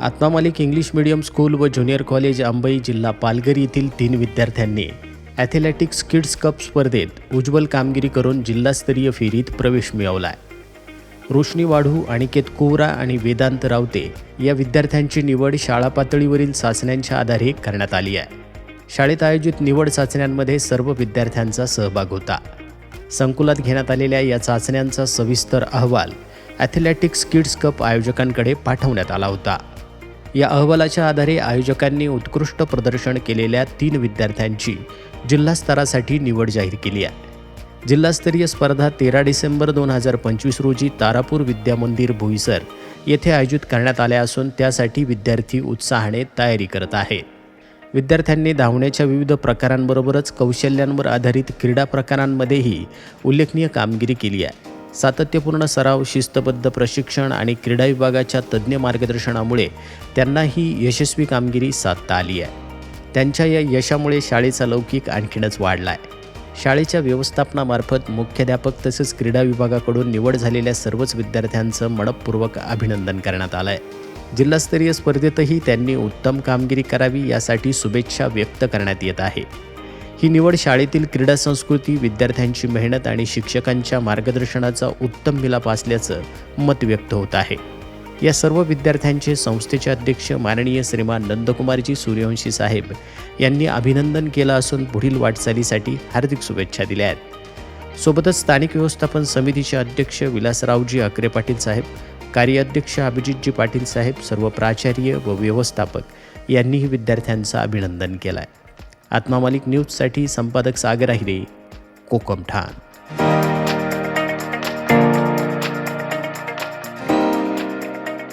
आत्मा मालिक English medium school व ज्युनियर कॉलेज अंबई जिल्हा पालघर येथील 3 विद्यार्थ्यांनी ॲथलेटिक्स किड्स कप स्पर्धेत उज्ज्वल कामगिरी करून जिल्हास्तरीय फेरीत प्रवेश मिळवला आहे. रोशनी वाढू, अनिकेत कोवरा आणि वेदांत रावते या विद्यार्थ्यांची निवड शाळा पातळीवरील चाचण्यांच्या आधारे करण्यात आली आहे. शाळेत आयोजित निवड चाचण्यांमध्ये सर्व विद्यार्थ्यांचा सहभाग होता. संकुलात घेण्यात आलेल्या या चाचण्यांचा सविस्तर अहवाल ॲथलेटिक्स किड्स कप आयोजकांकडे पाठवण्यात आला होता. या अहवालाच्या आधारे आयोजकांनी उत्कृष्ट प्रदर्शन केलेल्या 3 विद्यार्थ्यांची जिल्हा स्तरासाठी निवड जाहीर केली आहे. जिल्हास्तरीय स्पर्धा 13 डिसेंबर 2025 रोजी तारापूर विद्यामंदिर बोईसर येथे आयोजित करण्यात आल्या असून त्यासाठी विद्यार्थी उत्साहाने तयारी करत आहेत. विद्यार्थ्यांनी धावण्याच्या विविध प्रकारांबरोबरच कौशल्यांवर आधारित क्रीडा प्रकारांमध्येही उल्लेखनीय कामगिरी केली आहे. सातत्यपूर्ण सराव, शिस्तबद्ध प्रशिक्षण आणि क्रीडा विभागाच्या तज्ज्ञ मार्गदर्शनामुळे त्यांना ही यशस्वी कामगिरी साधता आली आहे. त्यांच्या या यशामुळे शाळेचा लौकिक आणखीनच वाढला आहे. शाळेच्या व्यवस्थापनामार्फत मुख्याध्यापक तसेच क्रीडा विभागाकडून निवड झालेल्या सर्वच विद्यार्थ्यांचं मनपूर्वक अभिनंदन करण्यात आलं आहे. जिल्हास्तरीय स्पर्धेतही त्यांनी उत्तम कामगिरी करावी यासाठी शुभेच्छा व्यक्त करण्यात येत आहे. ही निवड शाळेतील क्रीडा संस्कृती, विद्यार्थ्यांची मेहनत आणि शिक्षकांच्या मार्गदर्शनाचा उत्तम मिलाप असल्याचं मत व्यक्त होत आहे. या सर्व विद्यार्थ्यांचे संस्थेचे अध्यक्ष माननीय श्रीमान नंदकुमारजी सूर्यवंशी साहेब यांनी अभिनंदन केलं असून पुढील वाटचालीसाठी हार्दिक शुभेच्छा दिल्या आहेत. सोबतच स्थानिक व्यवस्थापन समितीचे अध्यक्ष विलासरावजी अकरे पाटील साहेब, कार्याध्यक्ष अभिजितजी पाटील साहेब, सर्व प्राचार्य व व्यवस्थापक यांनीही विद्यार्थ्यांचं अभिनंदन केलं आहे. आत्मा मालिक न्यूजसाठी संपादक सागर आहिरे, कोकम ठाण.